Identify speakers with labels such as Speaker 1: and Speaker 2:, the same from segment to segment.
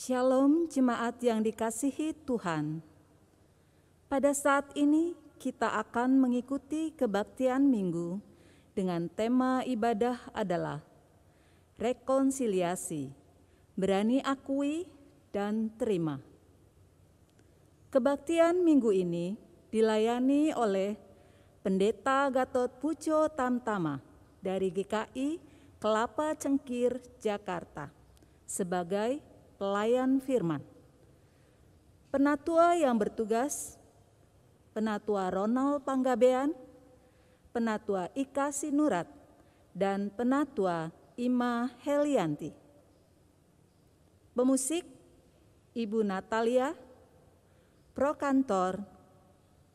Speaker 1: Shalom jemaat yang dikasihi Tuhan. Pada saat ini kita akan mengikuti kebaktian minggu dengan tema ibadah adalah rekonsiliasi, berani akui dan terima. Kebaktian minggu ini dilayani oleh Pendeta Gatot Pujo Tamtama dari GKI Kelapa Cengkir, Jakarta sebagai pelayan firman. Penatua yang bertugas, Penatua Ronald Panggabean, Penatua Ika Sinurat, dan Penatua Ima Helianti. Pemusik, Ibu Natalia, Prokantor,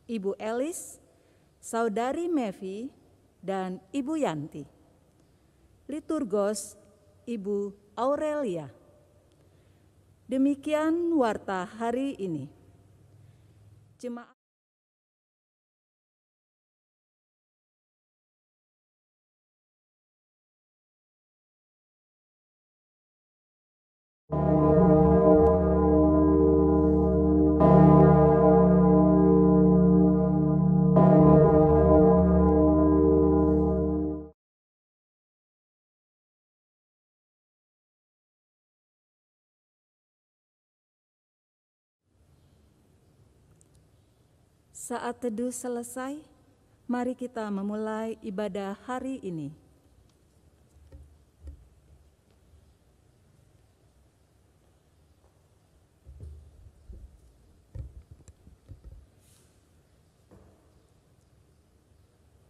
Speaker 1: Ibu Elis, Saudari Mevi, dan Ibu Yanti. Liturgos, Ibu Aurelia. Demikian warta hari ini. Jemaat saat teduh selesai, mari kita memulai ibadah hari ini.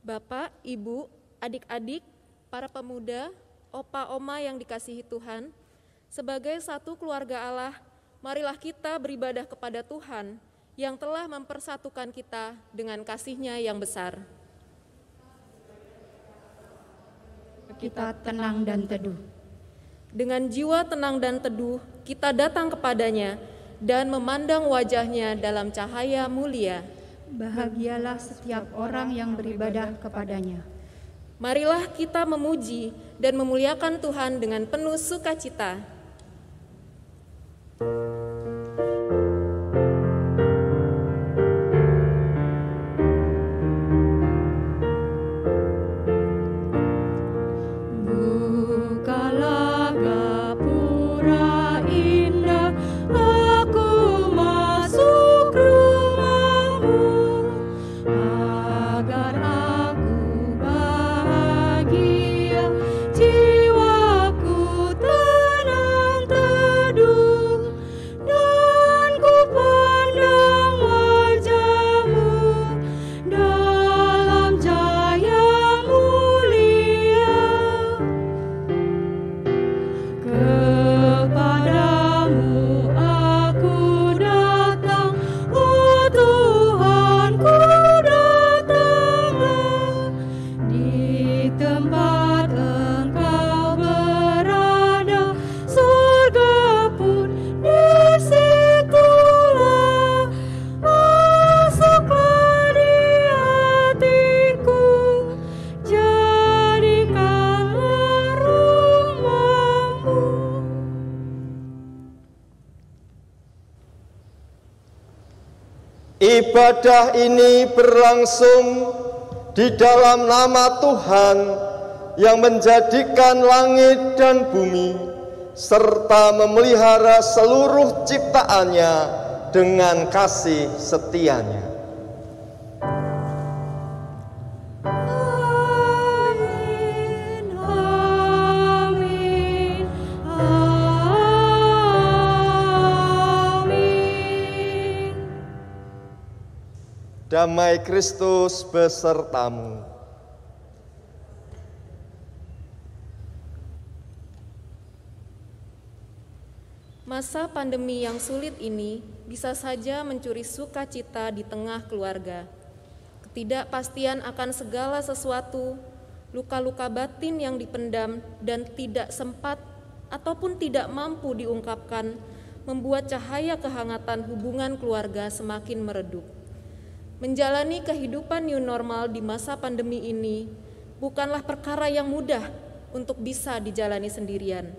Speaker 2: Bapak, Ibu, adik-adik, para pemuda, opa, oma yang dikasihi Tuhan, sebagai satu keluarga Allah, marilah kita beribadah kepada Tuhan yang telah mempersatukan kita dengan kasih-Nya yang besar.
Speaker 3: Kita tenang dan teduh.
Speaker 2: Dengan jiwa tenang dan teduh, kita datang kepadanya dan memandang wajah-Nya dalam cahaya mulia.
Speaker 3: Bahagialah setiap orang yang beribadah kepadanya.
Speaker 2: Marilah kita memuji dan memuliakan Tuhan dengan penuh sukacita.
Speaker 4: Ibadah ini berlangsung di dalam nama Tuhan yang menjadikan langit dan bumi serta memelihara seluruh ciptaannya dengan kasih setia-Nya. Damai Kristus besertamu.
Speaker 2: Masa pandemi yang sulit ini bisa saja mencuri sukacita di tengah keluarga. Ketidakpastian akan segala sesuatu, luka-luka batin yang dipendam dan tidak sempat ataupun tidak mampu diungkapkan, membuat cahaya kehangatan hubungan keluarga semakin meredup. Menjalani kehidupan new normal di masa pandemi ini bukanlah perkara yang mudah untuk bisa dijalani sendirian.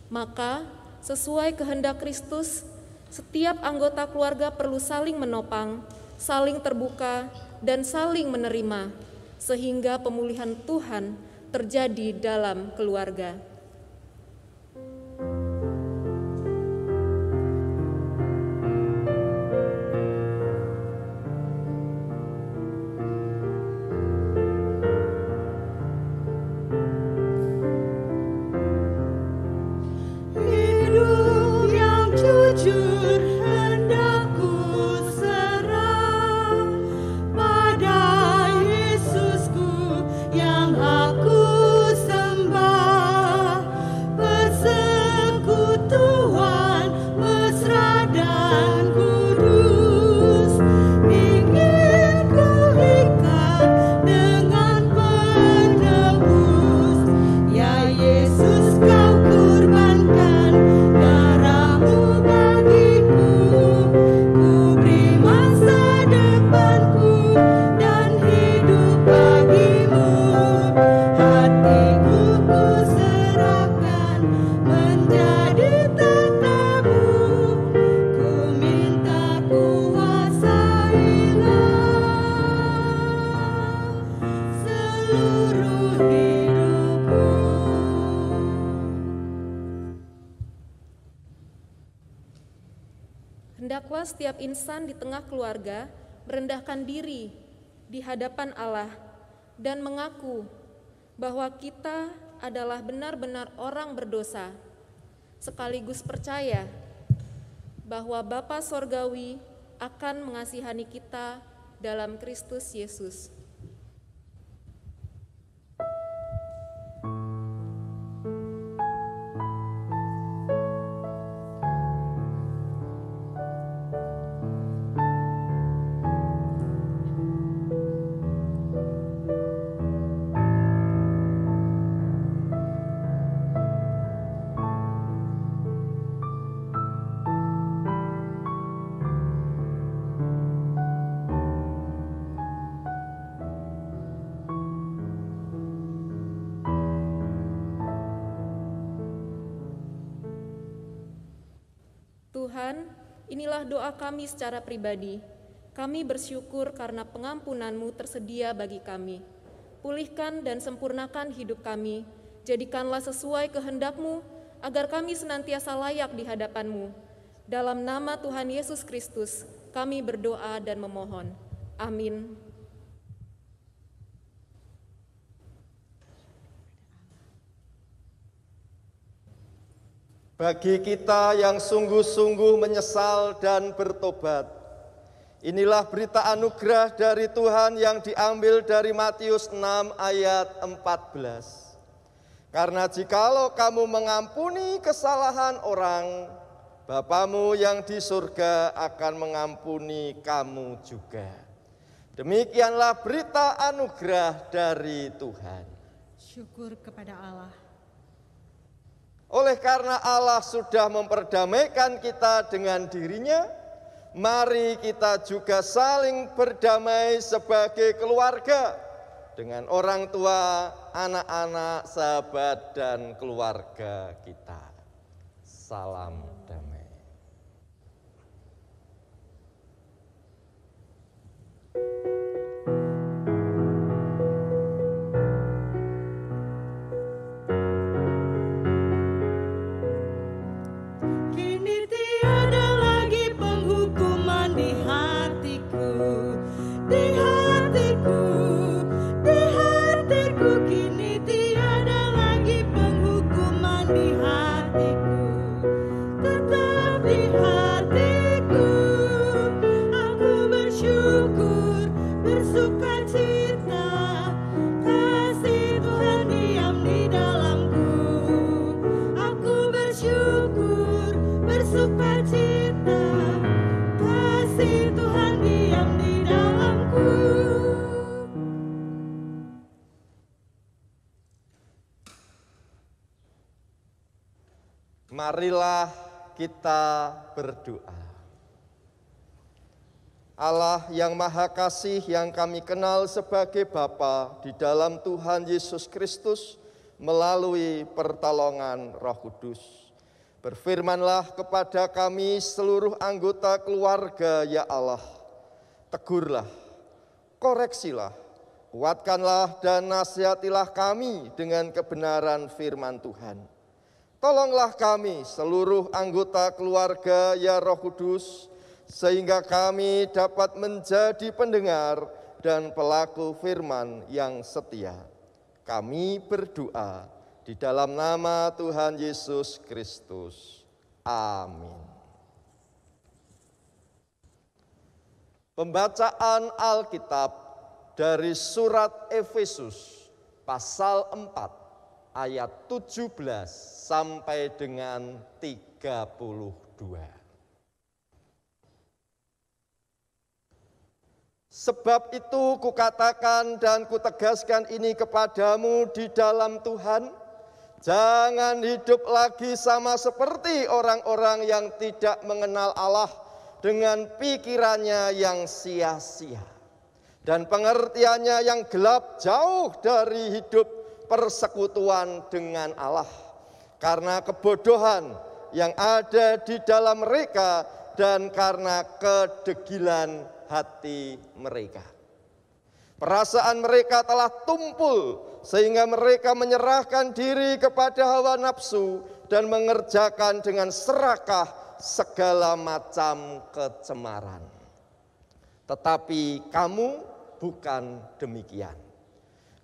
Speaker 2: Maka sesuai kehendak Kristus, setiap anggota keluarga perlu saling menopang, saling terbuka, dan saling menerima, sehingga pemulihan Tuhan terjadi dalam keluarga. Hendaklah setiap insan di tengah keluarga merendahkan diri di hadapan Allah dan mengaku bahwa kita adalah benar-benar orang berdosa, sekaligus percaya bahwa Bapa Sorgawi akan mengasihani kita dalam Kristus Yesus. Tuhan, inilah doa kami secara pribadi. Kami bersyukur karena pengampunan-Mu tersedia bagi kami. Pulihkan dan sempurnakan hidup kami, jadikanlah sesuai kehendak-Mu, agar kami senantiasa layak di hadapan-Mu. Dalam nama Tuhan Yesus Kristus, kami berdoa dan memohon. Amin.
Speaker 4: Bagi kita yang sungguh-sungguh menyesal dan bertobat, inilah berita anugerah dari Tuhan yang diambil dari Matius 6 ayat 14. Karena jikalau kamu mengampuni kesalahan orang, Bapamu yang di surga akan mengampuni kamu juga. Demikianlah berita anugerah dari Tuhan.
Speaker 3: Syukur kepada Allah.
Speaker 4: Oleh karena Allah sudah memperdamaikan kita dengan dirinya, mari kita juga saling berdamai sebagai keluarga dengan orang tua, anak-anak, sahabat, dan keluarga kita. Salam damai. Marilah kita berdoa. Allah yang Maha Kasih yang kami kenal sebagai Bapa di dalam Tuhan Yesus Kristus melalui pertolongan Roh Kudus, Berfirmanlah kepada kami seluruh anggota keluarga, ya Allah. Tegurlah, koreksilah, kuatkanlah dan nasihatilah kami dengan kebenaran firman Tuhan. Tolonglah kami seluruh anggota keluarga, ya Roh Kudus, sehingga kami dapat menjadi pendengar dan pelaku firman yang setia. Kami berdoa di dalam nama Tuhan Yesus Kristus. Amin. Pembacaan Alkitab dari surat Efesus pasal 4 ayat 17 sampai dengan 32. Sebab itu kukatakan dan kutegaskan ini kepadamu di dalam Tuhan, jangan hidup lagi sama seperti orang-orang yang tidak mengenal Allah dengan pikirannya yang sia-sia dan pengertiannya yang gelap, jauh dari hidup persekutuan dengan Allah, karena kebodohan yang ada di dalam mereka dan karena kedegilan hati mereka. Perasaan mereka telah tumpul sehingga mereka menyerahkan diri kepada hawa nafsu dan mengerjakan dengan serakah segala macam kecemaran. Tetapi kamu bukan demikian.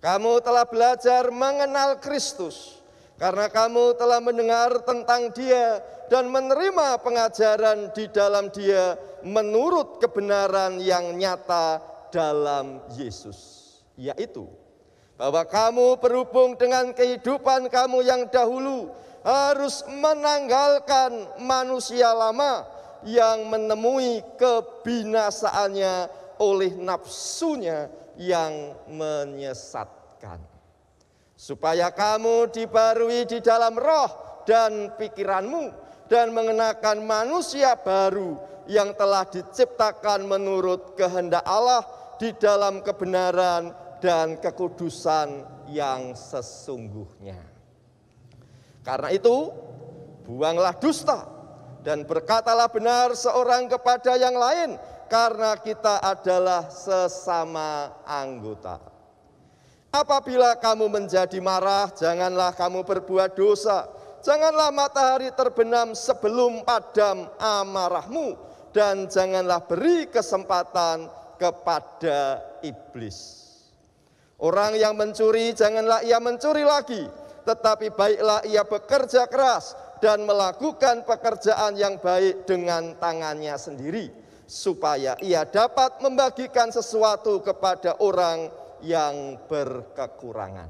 Speaker 4: Kamu telah belajar mengenal Kristus karena kamu telah mendengar tentang Dia dan menerima pengajaran di dalam Dia menurut kebenaran yang nyata dalam Yesus, yaitu bahwa kamu berhubung dengan kehidupan kamu yang dahulu harus menanggalkan manusia lama yang menemui kebinasaannya oleh nafsunya yang menyesatkan, supaya kamu dibarui di dalam roh dan pikiranmu dan mengenakan manusia baru yang telah diciptakan menurut kehendak Allah di dalam kebenaran dan kekudusan yang sesungguhnya. Karena itu, buanglah dusta dan berkatalah benar seorang kepada yang lain, karena kita adalah sesama anggota. Apabila kamu menjadi marah, janganlah kamu berbuat dosa. Janganlah matahari terbenam sebelum padam amarahmu, dan janganlah beri kesempatan kepada iblis. Orang yang mencuri, janganlah ia mencuri lagi, tetapi baiklah ia bekerja keras dan melakukan pekerjaan yang baik dengan tangannya sendiri, supaya ia dapat membagikan sesuatu kepada orang yang berkekurangan.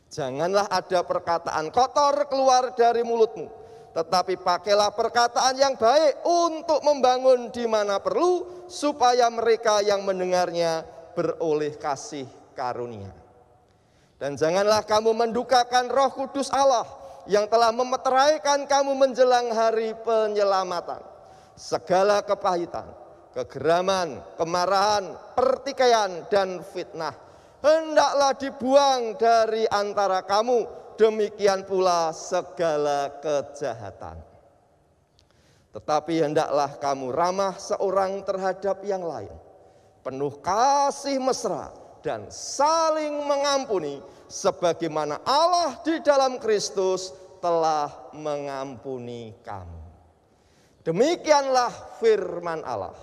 Speaker 4: Janganlah ada perkataan kotor keluar dari mulutmu, tetapi pakailah perkataan yang baik untuk membangun di mana perlu, supaya mereka yang mendengarnya beroleh kasih karunia. Dan janganlah kamu mendukakan Roh Kudus Allah yang telah memeteraikan kamu menjelang hari penyelamatan. Segala kepahitan, kegeraman, kemarahan, pertikaian, dan fitnah hendaklah dibuang dari antara kamu, demikian pula segala kejahatan. Tetapi hendaklah kamu ramah seorang terhadap yang lain, penuh kasih mesra dan saling mengampuni, sebagaimana Allah di dalam Kristus telah mengampuni kamu. Demikianlah firman Allah.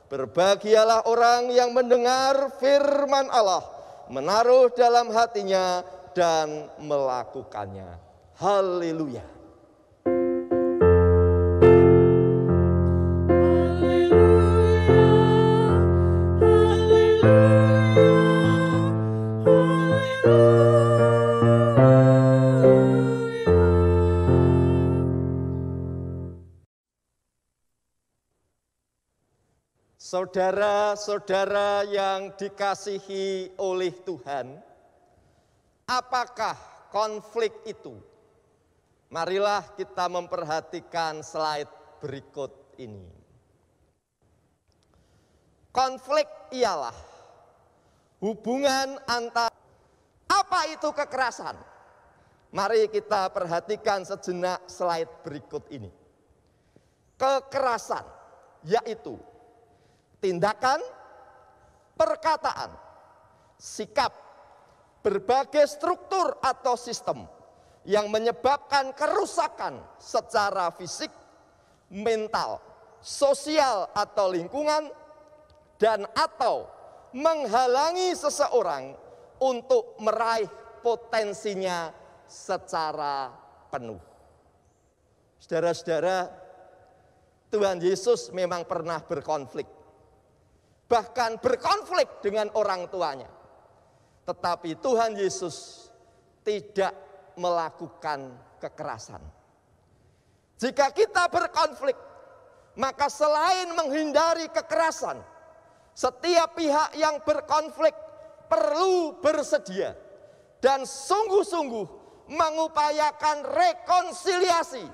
Speaker 4: Berbahagialah orang yang mendengar firman Allah, menaruh dalam hatinya dan melakukannya. Haleluya. Saudara-saudara yang dikasihi oleh Tuhan, apakah konflik itu? Marilah kita memperhatikan slide berikut ini. Konflik ialah hubungan antara, apa itu kekerasan? Mari kita perhatikan sejenak slide berikut ini. Kekerasan yaitu tindakan, perkataan, sikap, berbagai struktur atau sistem yang menyebabkan kerusakan secara fisik, mental, sosial atau lingkungan, dan atau menghalangi seseorang untuk meraih potensinya secara penuh. Saudara-saudara, Tuhan Yesus memang pernah berkonflik. Bahkan berkonflik dengan orang tuanya. Tetapi Tuhan Yesus tidak melakukan kekerasan. Jika kita berkonflik, maka selain menghindari kekerasan, setiap pihak yang berkonflik perlu bersedia dan sungguh-sungguh mengupayakan rekonsiliasi,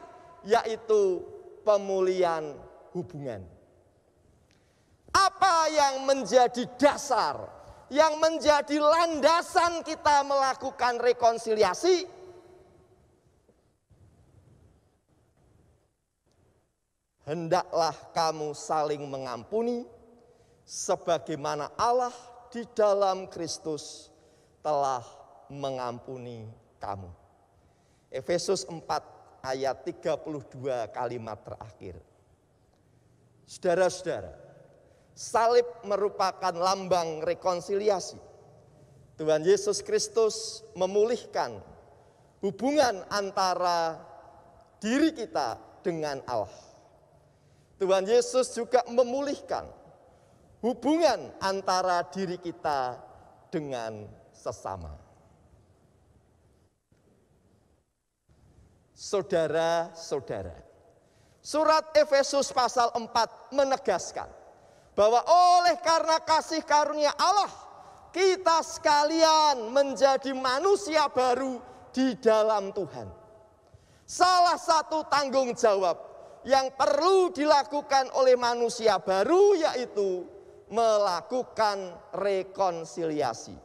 Speaker 4: yaitu pemulihan hubungan. Apa yang menjadi dasar, yang menjadi landasan kita melakukan rekonsiliasi? Hendaklah kamu saling mengampuni, sebagaimana Allah di dalam Kristus telah mengampuni kamu. Efesus 4 ayat 32 kalimat terakhir. Saudara-saudara, salib merupakan lambang rekonsiliasi. Tuhan Yesus Kristus memulihkan hubungan antara diri kita dengan Allah. Tuhan Yesus juga memulihkan hubungan antara diri kita dengan sesama. Saudara-saudara, surat Efesus pasal 4 menegaskan bahwa oleh karena kasih karunia Allah, kita sekalian menjadi manusia baru di dalam Tuhan. Salah satu tanggung jawab yang perlu dilakukan oleh manusia baru yaitu melakukan rekonsiliasi.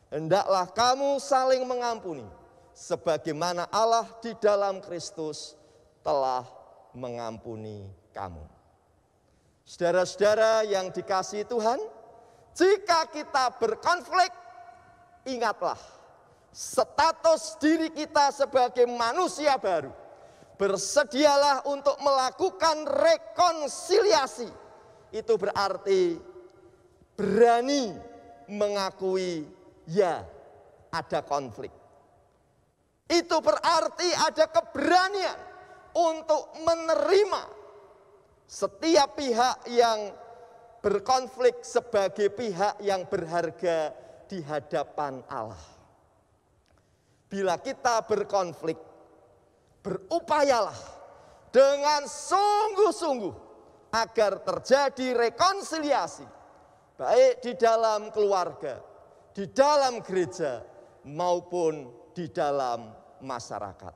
Speaker 4: Hendaklah kamu saling mengampuni, sebagaimana Allah di dalam Kristus telah mengampuni kamu. Saudara-saudara yang dikasihi Tuhan, jika kita berkonflik, ingatlah status diri kita sebagai manusia baru. Bersedialah untuk melakukan rekonsiliasi. Itu berarti berani mengakui ya ada konflik. Itu berarti ada keberanian untuk menerima setiap pihak yang berkonflik sebagai pihak yang berharga di hadapan Allah. Bila kita berkonflik, berupayalah dengan sungguh-sungguh agar terjadi rekonsiliasi, baik di dalam keluarga, di dalam gereja, maupun di dalam masyarakat.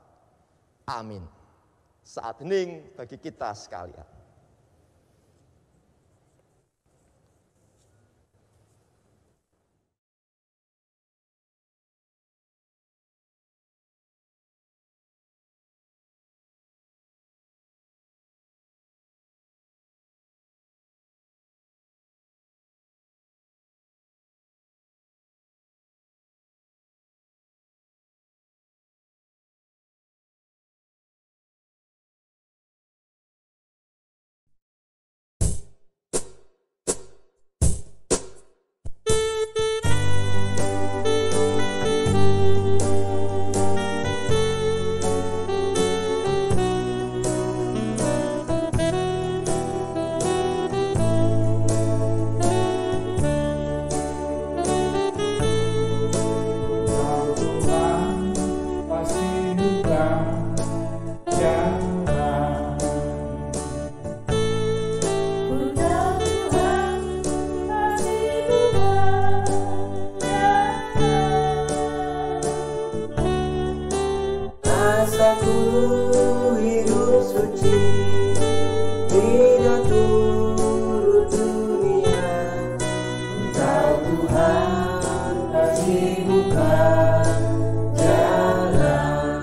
Speaker 4: Amin. Saat hening bagi kita sekalian.
Speaker 5: Tuhan kasih bukan jalan.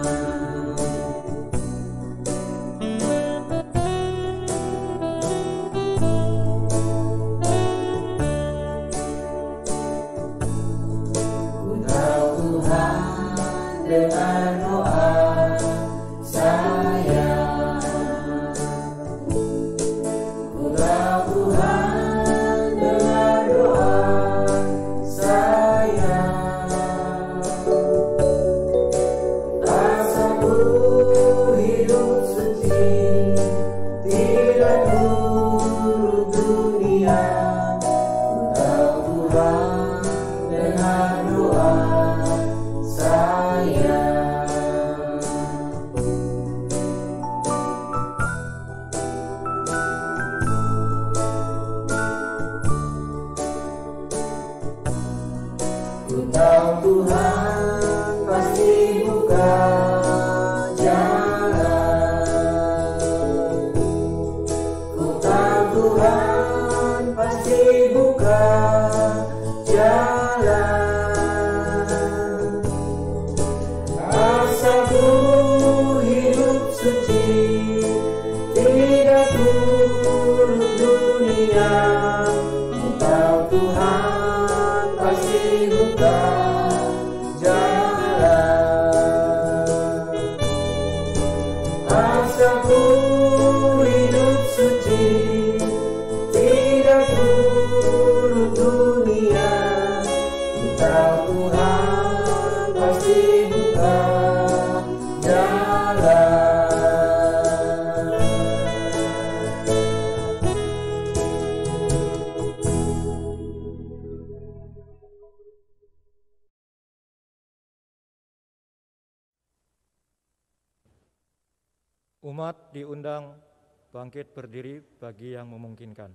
Speaker 5: Asaku hidup suci, tidak turut dunia, entah Tuhan pasti buka jalan.
Speaker 6: Umat diundang bangkit berdiri bagi yang memungkinkan.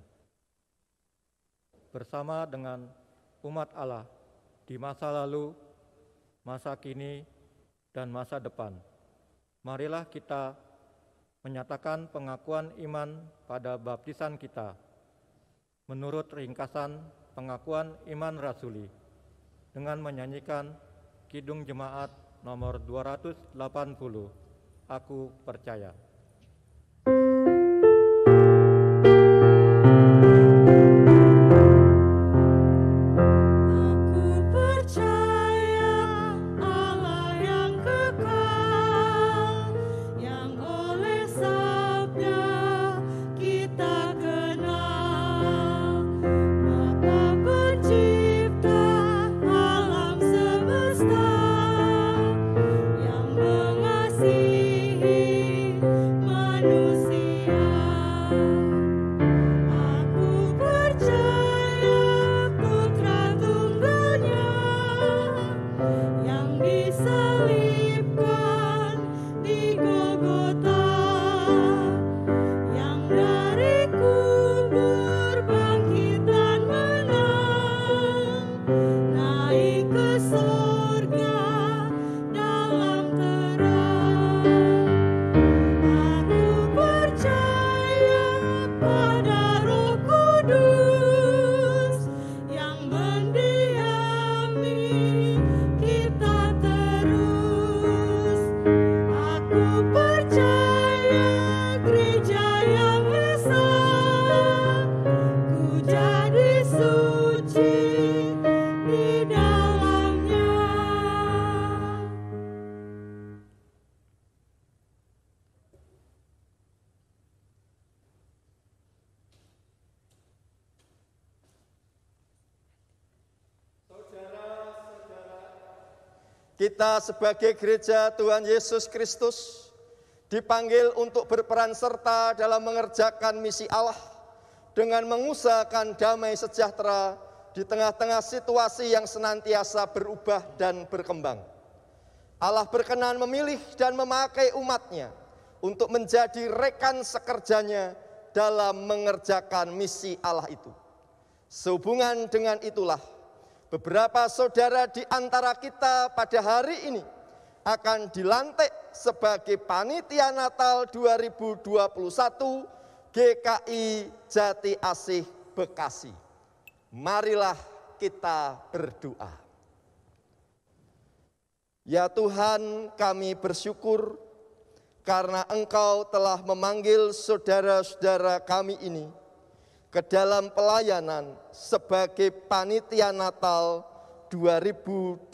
Speaker 6: Bersama dengan umat Allah di masa lalu, masa kini, dan masa depan, marilah kita menyatakan pengakuan iman pada baptisan kita menurut ringkasan pengakuan iman rasuli dengan menyanyikan Kidung Jemaat nomor 280, Aku Percaya.
Speaker 4: Kita sebagai gereja Tuhan Yesus Kristus dipanggil untuk berperan serta dalam mengerjakan misi Allah dengan mengusahakan damai sejahtera di tengah-tengah situasi yang senantiasa berubah dan berkembang. Allah berkenan memilih dan memakai umatnya untuk menjadi rekan sekerjanya dalam mengerjakan misi Allah itu. Sehubungan dengan itulah, beberapa saudara di antara kita pada hari ini akan dilantik sebagai Panitia Natal 2021 GKI Jati Asih Bekasi. Marilah kita berdoa. Ya Tuhan, kami bersyukur karena Engkau telah memanggil saudara-saudara kami ini ke dalam pelayanan sebagai Panitia Natal 2021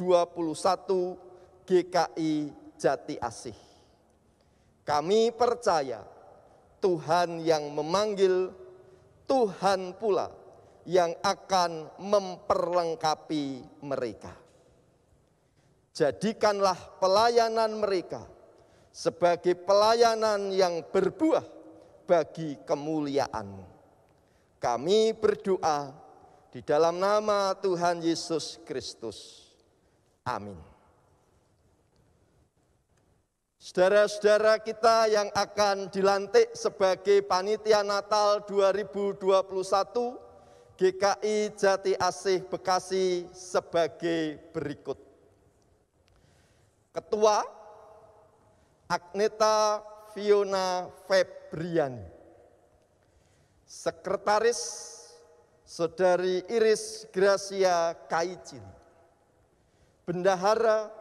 Speaker 4: GKI Jati Asih. Kami percaya Tuhan yang memanggil, Tuhan pula yang akan memperlengkapi mereka. Jadikanlah pelayanan mereka sebagai pelayanan yang berbuah bagi kemuliaan-Mu. Kami berdoa di dalam nama Tuhan Yesus Kristus. Amin. Saudara-saudara kita yang akan dilantik sebagai Panitia Natal 2021 GKI Jati Asih Bekasi sebagai berikut. Ketua Agneta Fiona Febriani. Sekretaris Saudari Iris Gracia Kaicili. Bendahara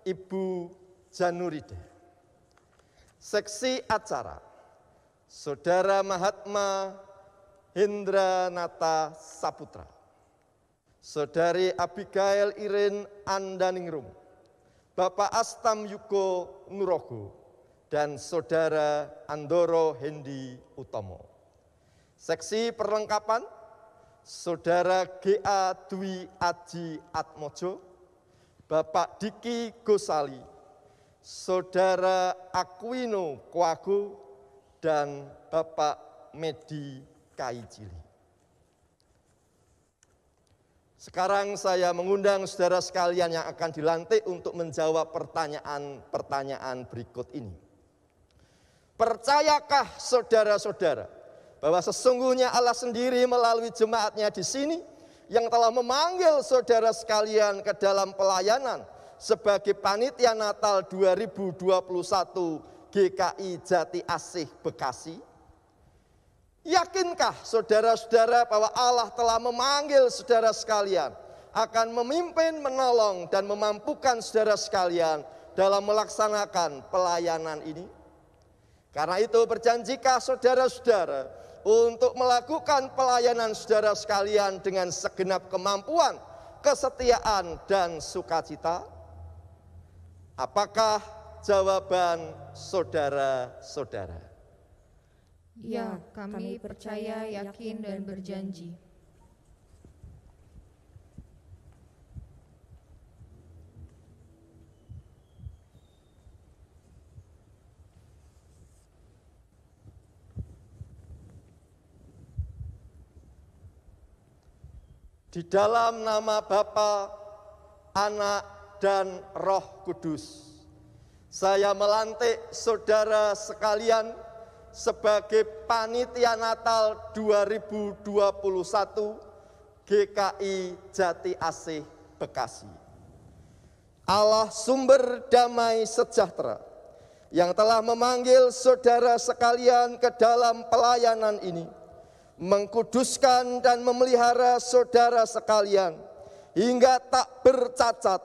Speaker 4: Ibu Janurida. Seksi acara Saudara Mahatma Hendra Nata Saputra. Saudari Abigail Irin Andaningrum. Bapak Astam Yuko Nurogo dan Saudara Andoro Hendi Utomo. Seksi perlengkapan, Saudara G.A. Dwi Aji Atmojo, Bapak Diki Gosali, Saudara Aquino Koago, dan Bapak Medi Kaijili. Sekarang saya mengundang saudara sekalian yang akan dilantik untuk menjawab pertanyaan-pertanyaan berikut ini. Percayakah saudara-saudara bahwa sesungguhnya Allah sendiri melalui jemaatnya di sini yang telah memanggil saudara sekalian ke dalam pelayanan sebagai panitia Natal 2021 GKI Jati Asih Bekasi? Yakinkah saudara-saudara bahwa Allah telah memanggil saudara sekalian akan memimpin, menolong, dan memampukan saudara sekalian dalam melaksanakan pelayanan ini? Karena itu berjanjikah saudara-saudara untuk melakukan pelayanan saudara sekalian dengan segenap kemampuan, kesetiaan, dan sukacita? Apakah jawaban saudara-saudara?
Speaker 3: Ya, kami percaya, yakin, dan berjanji.
Speaker 4: Di dalam nama Bapa, Anak, dan Roh Kudus, saya melantik saudara sekalian sebagai panitia Natal 2021 GKI Jati Asih Bekasi. Allah sumber damai sejahtera yang telah memanggil saudara sekalian ke dalam pelayanan ini, mengkuduskan dan memelihara saudara sekalian hingga tak bercacat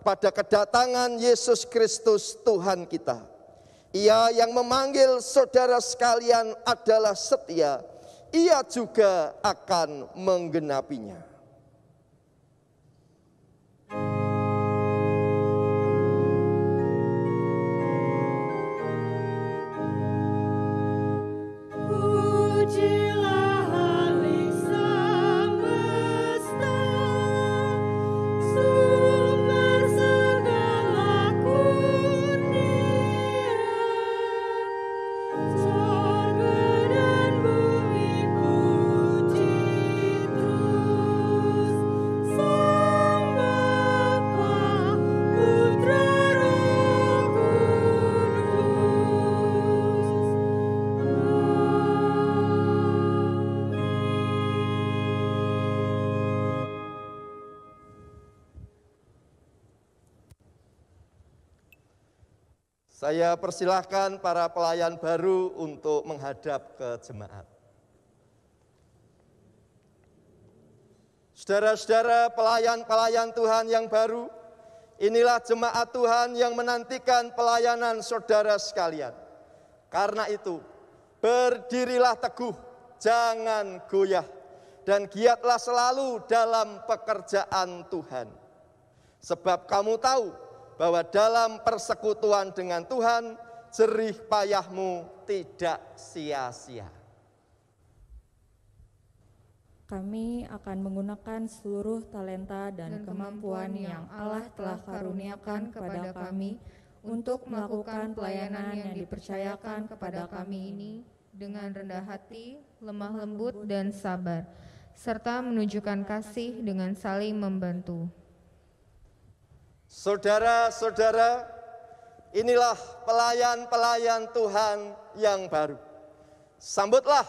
Speaker 4: pada kedatangan Yesus Kristus Tuhan kita. Ia yang memanggil saudara sekalian adalah setia, ia juga akan menggenapinya. Saya persilahkan para pelayan baru untuk menghadap ke jemaat. Saudara-saudara pelayan-pelayan Tuhan yang baru, inilah jemaat Tuhan yang menantikan pelayanan saudara sekalian. Karena itu, berdirilah teguh, jangan goyah, dan giatlah selalu dalam pekerjaan Tuhan. Sebab kamu tahu bahwa dalam persekutuan dengan Tuhan, jerih payahmu tidak sia-sia.
Speaker 7: Kami akan menggunakan seluruh talenta dan kemampuan yang Allah telah karuniakan kepada kami untuk melakukan pelayanan yang dipercayakan kepada kami ini
Speaker 3: dengan rendah hati, lemah lembut, dan sabar, serta menunjukkan kasih dengan saling membantu.
Speaker 4: Saudara-saudara, inilah pelayan-pelayan Tuhan yang baru. Sambutlah,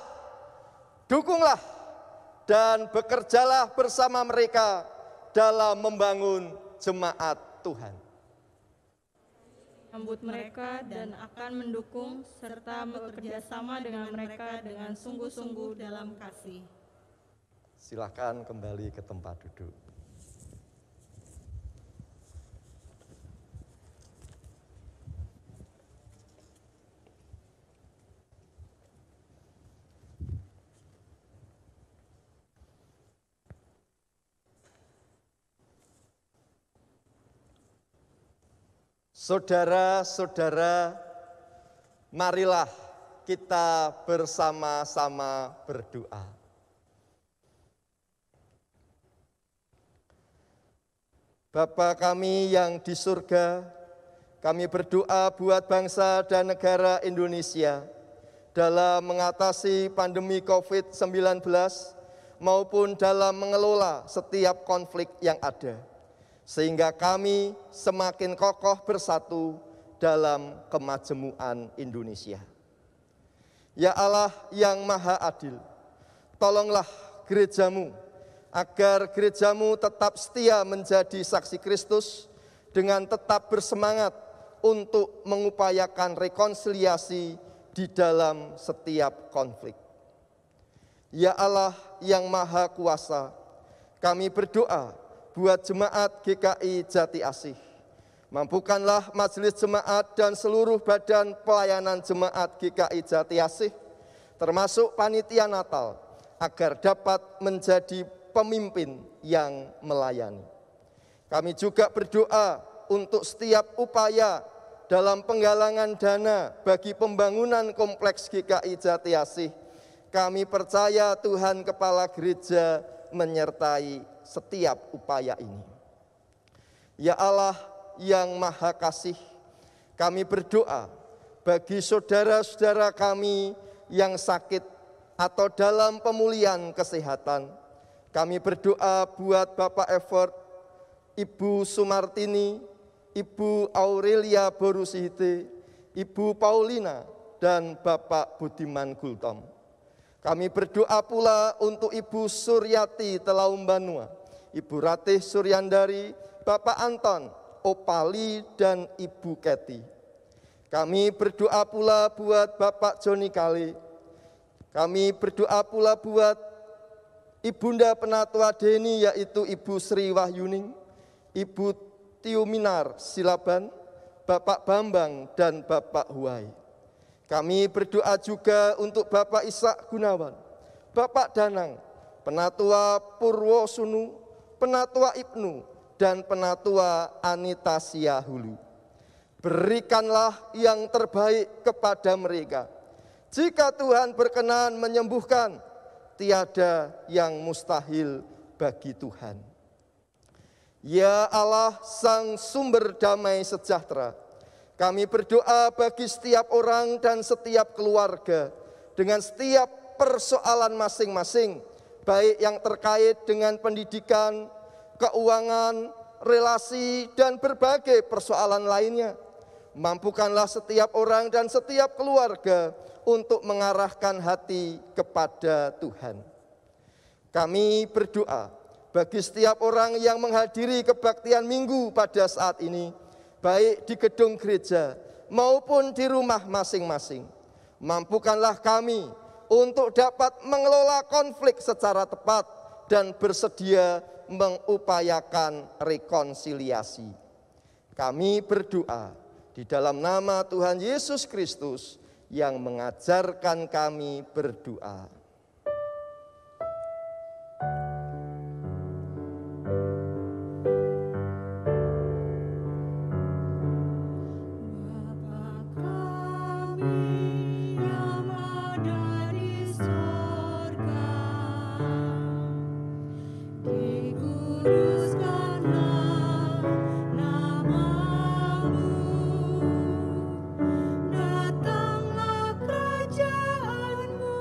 Speaker 4: dukunglah, dan bekerjalah bersama mereka dalam membangun jemaat Tuhan.
Speaker 8: Sambut mereka dan akan mendukung serta bekerja sama dengan mereka dengan sungguh-sungguh dalam kasih.
Speaker 4: Silakan kembali ke tempat duduk. Saudara-saudara, Marilah kita bersama-sama berdoa. Bapa kami yang di surga, kami berdoa buat bangsa dan negara Indonesia dalam mengatasi pandemi COVID-19 maupun dalam mengelola setiap konflik yang ada, sehingga kami semakin kokoh bersatu dalam kemajemukan Indonesia. Ya Allah yang Maha Adil, tolonglah gerejamu agar gerejamu tetap setia menjadi saksi Kristus dengan tetap bersemangat untuk mengupayakan rekonsiliasi di dalam setiap konflik. Ya Allah yang Maha Kuasa, kami berdoa buat jemaat GKI Jati Asih. Mampukanlah majelis jemaat dan seluruh badan pelayanan jemaat GKI Jati Asih, termasuk panitia Natal, agar dapat menjadi pemimpin yang melayani. Kami juga berdoa untuk setiap upaya dalam penggalangan dana bagi pembangunan kompleks GKI Jati Asih. Kami percaya Tuhan Kepala Gereja menyertai setiap upaya ini. Ya Allah yang Maha Kasih, kami berdoa bagi saudara-saudara kami yang sakit atau dalam pemulihan kesehatan. Kami berdoa buat Bapak Evert, Ibu Sumartini, Ibu Aurelia Borusihite, Ibu Paulina, dan Bapak Budiman Gultom. Kami berdoa pula untuk Ibu Suryati Telaumbanua, Ibu Ratih Suryandari, Bapak Anton, Opali, dan Ibu Keti. Kami berdoa pula buat Bapak Joni Kale. Kami berdoa pula buat Ibunda Penatua Deni, yaitu Ibu Sri Wahyuning, Ibu Tiuminar Silaban, Bapak Bambang, dan Bapak Huai. Kami berdoa juga untuk Bapak Ishak Gunawan, Bapak Danang, Penatua Purwosunu, Penatua Ibnu, dan Penatua Anita Siahulu. Berikanlah yang terbaik kepada mereka. Jika Tuhan berkenan menyembuhkan, tiada yang mustahil bagi Tuhan. Ya Allah, Sang Sumber Damai Sejahtera, kami berdoa bagi setiap orang dan setiap keluarga dengan setiap persoalan masing-masing, baik yang terkait dengan pendidikan, keuangan, relasi, dan berbagai persoalan lainnya. Mampukanlah setiap orang dan setiap keluarga untuk mengarahkan hati kepada Tuhan. Kami berdoa bagi setiap orang yang menghadiri kebaktian minggu pada saat ini, baik di gedung gereja maupun di rumah masing-masing. Mampukanlah kami untuk dapat mengelola konflik secara tepat dan bersedia mengupayakan rekonsiliasi. Kami berdoa di dalam nama Tuhan Yesus Kristus yang mengajarkan kami berdoa.
Speaker 5: Datanglah kerajaanmu,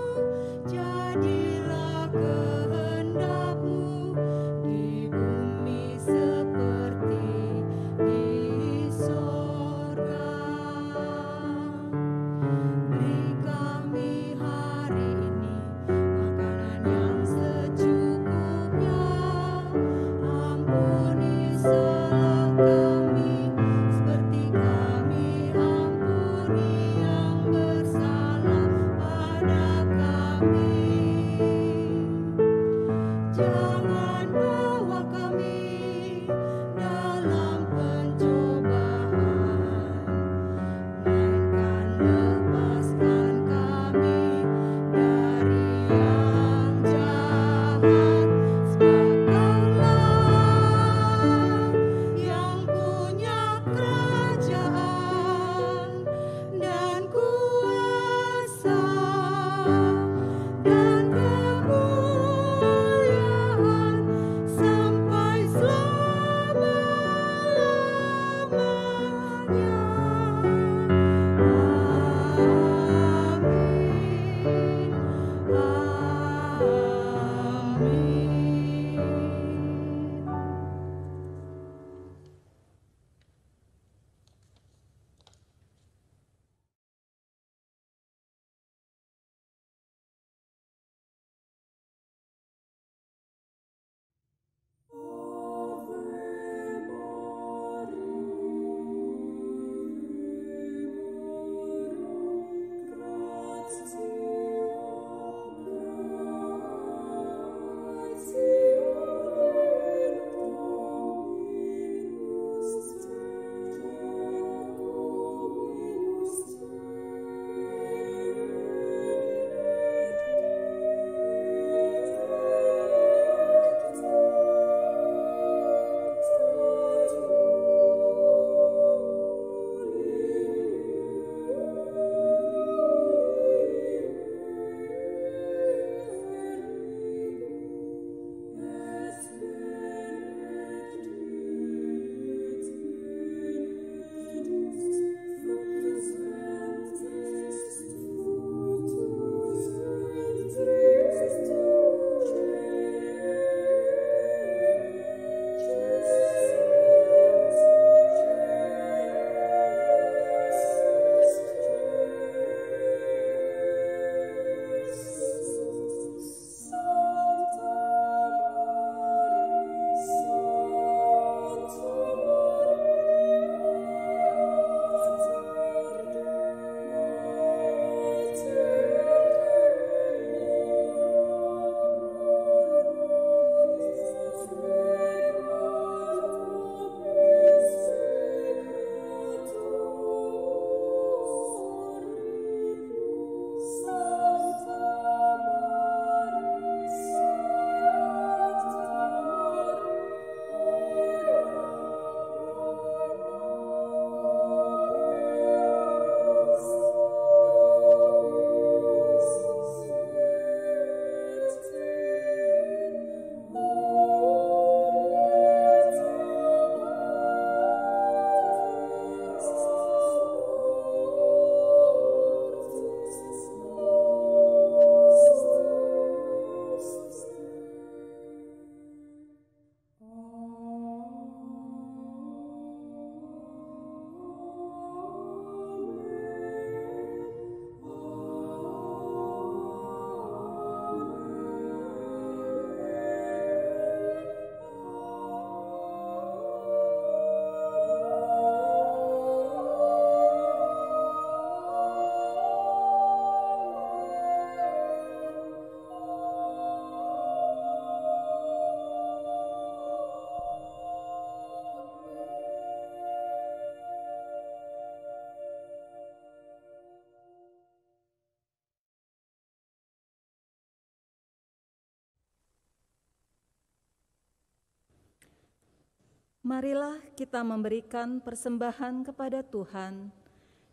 Speaker 1: Marilah kita memberikan persembahan kepada Tuhan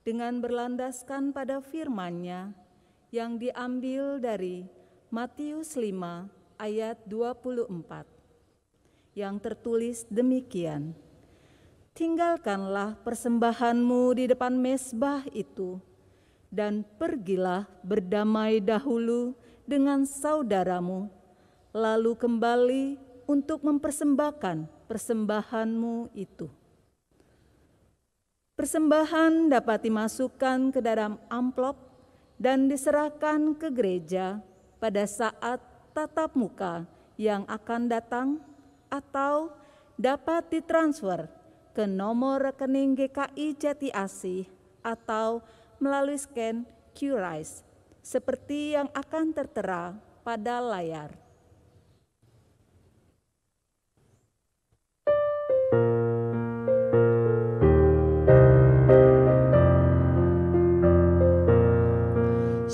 Speaker 1: dengan berlandaskan pada firman-Nya yang diambil dari Matius 5 ayat 24 yang tertulis demikian: tinggalkanlah persembahanmu di depan mezbah itu, dan pergilah berdamai dahulu dengan saudaramu, lalu kembali untuk mempersembahkan persembahanmu itu. Persembahan dapat dimasukkan ke dalam amplop dan diserahkan ke gereja pada saat tatap muka yang akan datang, atau dapat ditransfer ke nomor rekening GKI Jati Asih atau melalui scan QRIS seperti yang akan tertera pada layar.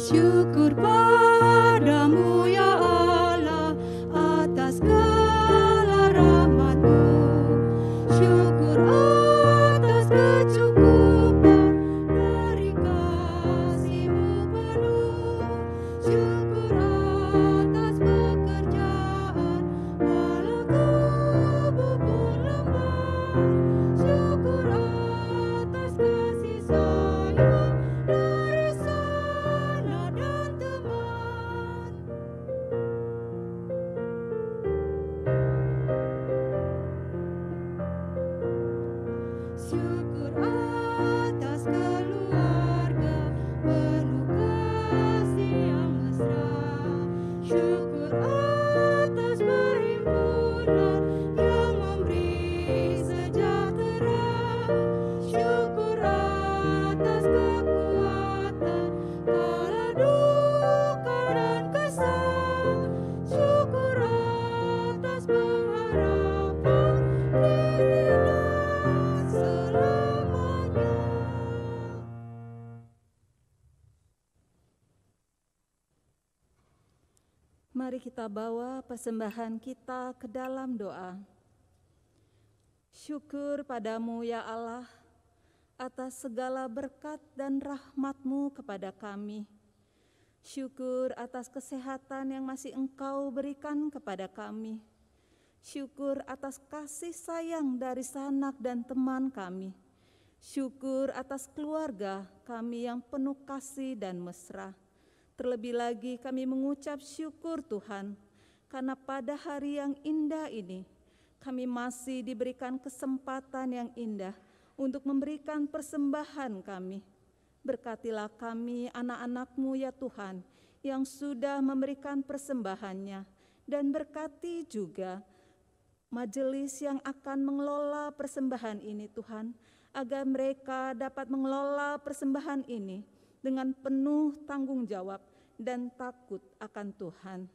Speaker 9: Syukur padamu ya Allah atas segala rahmat-Mu. Syukur atas kecukupan dari kasih-Mu penuh. Syukur atas pekerjaan walau tubuh pun lemah. Syukur atas kasih sayang dari sanak dan teman. Syukur atas keluarga penuh kasih yang mesra. Syukur atas perhimpunan yang memberi sejahtera. Syukur atas kekuatan kala duka dan kesal. Syukur atas pengharapan kini dan selamanya.
Speaker 1: Mari kita bawa persembahan kita ke dalam doa. Syukur padamu ya Allah atas segala berkat dan rahmat-Mu kepada kami. Syukur atas kesehatan yang masih Engkau berikan kepada kami. Syukur atas kasih sayang dari sanak dan teman kami. Syukur atas keluarga kami yang penuh kasih dan mesra. Terlebih lagi kami mengucap syukur Tuhan, karena pada hari yang indah ini kami masih diberikan kesempatan yang indah untuk memberikan persembahan kami. Berkatilah kami anak-anak-Mu ya Tuhan, yang sudah memberikan persembahannya, dan berkati juga majelis yang akan mengelola persembahan ini Tuhan, agar mereka dapat mengelola persembahan ini dengan penuh tanggung jawab dan takut akan Tuhan.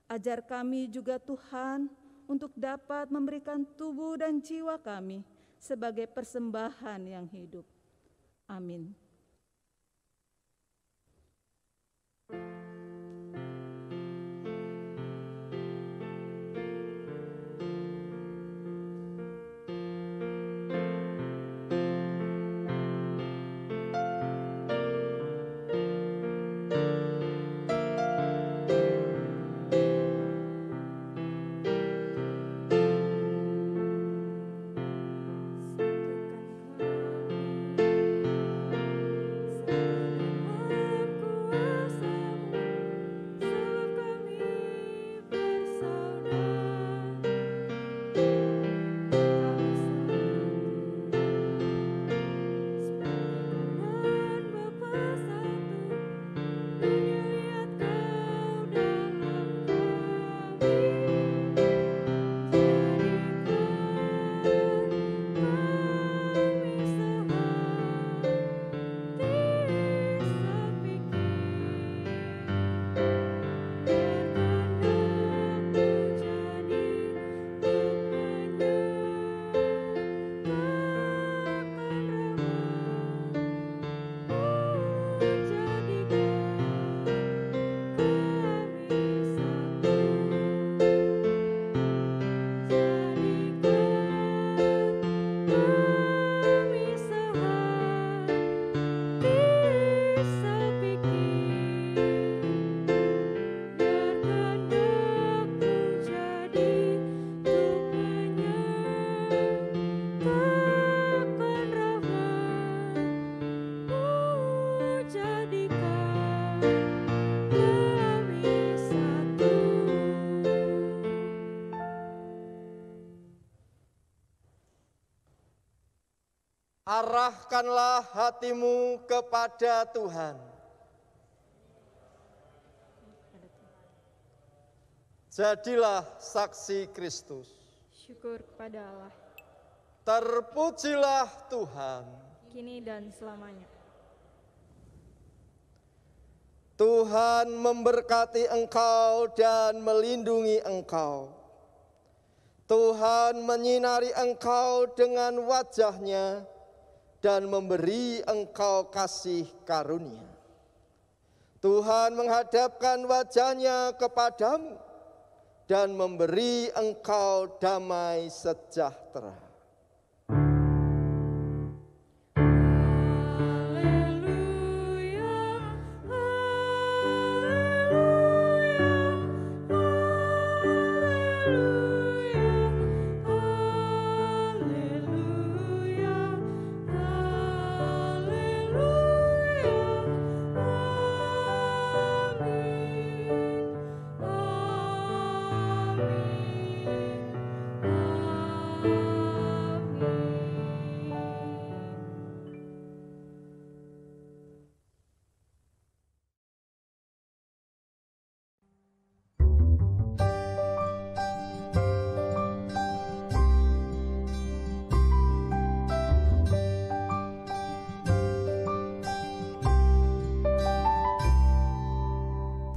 Speaker 1: Ajar kami juga Tuhan untuk dapat memberikan tubuh dan jiwa kami sebagai persembahan yang hidup. Amin.
Speaker 9: Satukan kami
Speaker 4: Arahkanlah hatimu kepada Tuhan. Jadilah saksi Kristus.
Speaker 8: Syukur kepada Allah,
Speaker 4: Terpujilah Tuhan.
Speaker 8: kini dan selamanya.
Speaker 4: Tuhan memberkati engkau dan melindungi engkau. Tuhan menyinari engkau dengan wajah-Nya dan memberi engkau kasih karunia. Tuhan menghadapkan wajah-Nya kepadamu dan memberi engkau damai sejahtera.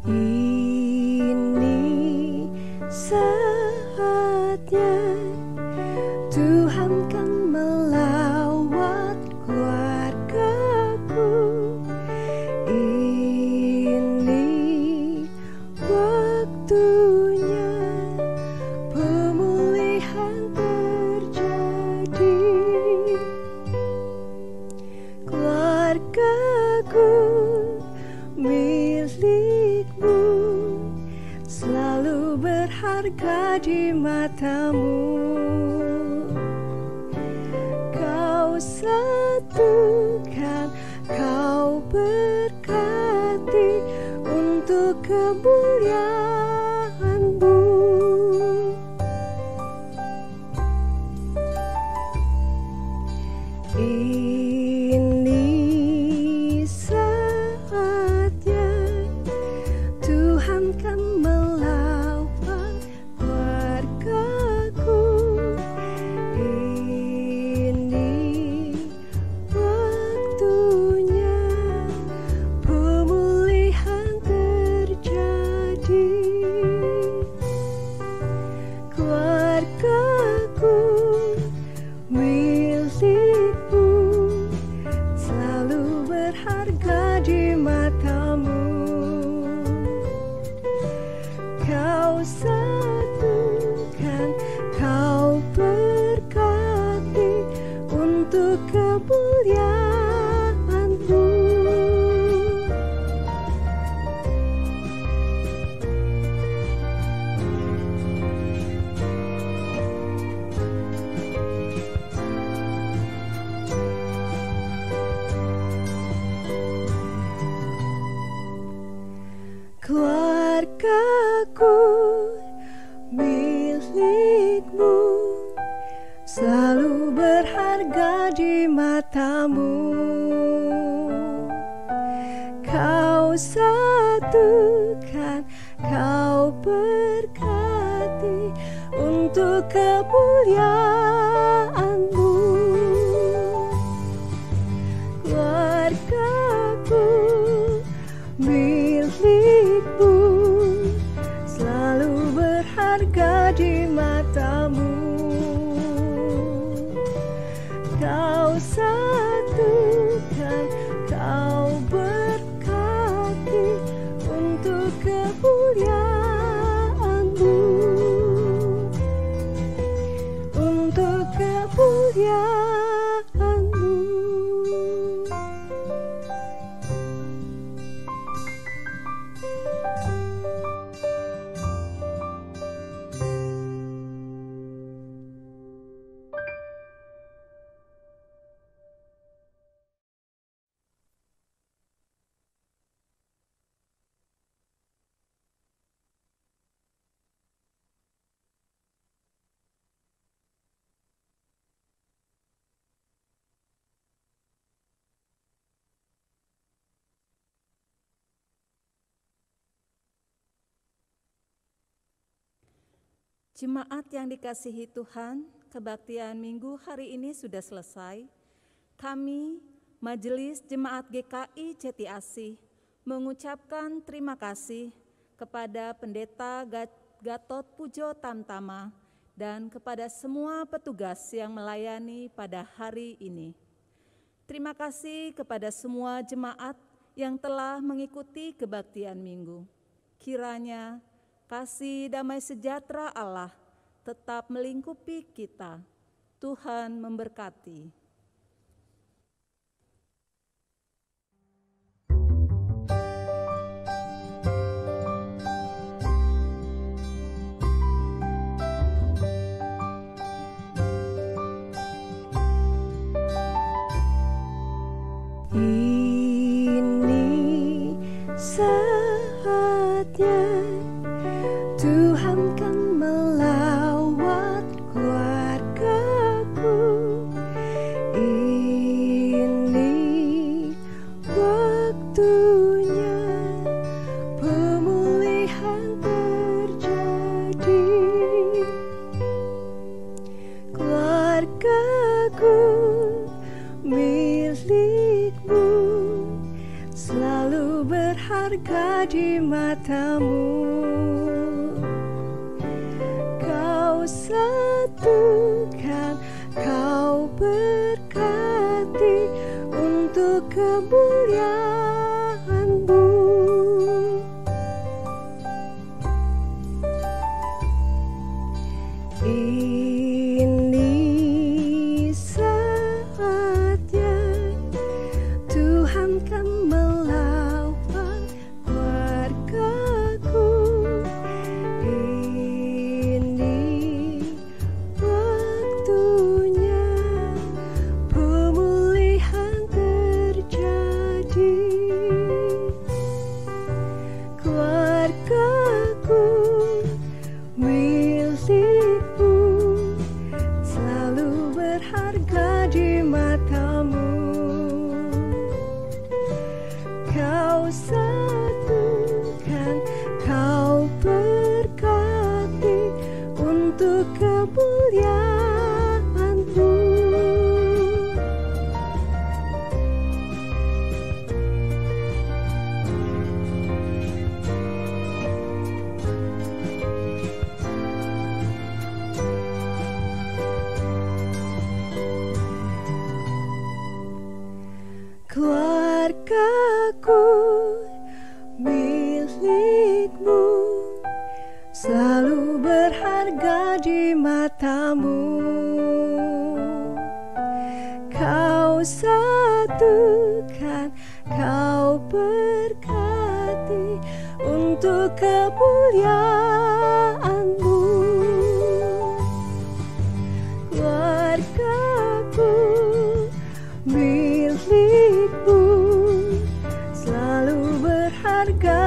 Speaker 10: Ini saatnya Tuhan kan melawat keluargaku. Ini waktunya pemulihan terjadi. Keluargaku milikmu, selalu berharga di matamu. Kau satukan, kau berkati untuk kemuliaan-Mu. Ini saatnya Tuhan kan melawat keluargaku. Ini waktunya pemulihan terjadi. Keluargaku milikmu, selalu berharga di matamu. Kau satukan, kau berkati untuk kemuliaan-Mu. Keluargaku milikmu, selalu berharga di matamu. Kau satukan, kau berkati untuk kemuliaan-Mu. Keluargaku milikmu, selalu berharga di matamu. Kau satukan, kau berkati untuk kemuliaan-Mu. Untuk kemuliaan-Mu.
Speaker 1: Jemaat yang dikasihi Tuhan, kebaktian minggu hari ini sudah selesai. Kami, Majelis Jemaat GKI Jati Asih, mengucapkan terima kasih kepada Pendeta Gatot Pujo Tamtama dan kepada semua petugas yang melayani pada hari ini. Terima kasih kepada semua jemaat yang telah mengikuti kebaktian minggu. Kiranya kasih damai sejahtera Allah tetap melingkupi kita. Tuhan memberkati.
Speaker 10: Ini saatnya Tuhan kan melawat keluargaku. Ini waktunya pemulihan terjadi. Keluargaku milikmu, selalu berharga di matamu. Kau satukan, kau berkati untuk kemuliaan-Mu. Ini saatnya Tuhan kan melawat keluargaku. Ini waktunya pemulihan terjadi. Keluargaku milikmu, selalu berharga di matamu. Kau satukan, kau berkati untuk kemuliaan-Mu. Keluargaku milikmu, selalu berharga di matamu. Kau satukan, kau berkati untuk kemuliaan-Mu. Keluargaku milikmu, selalu berharga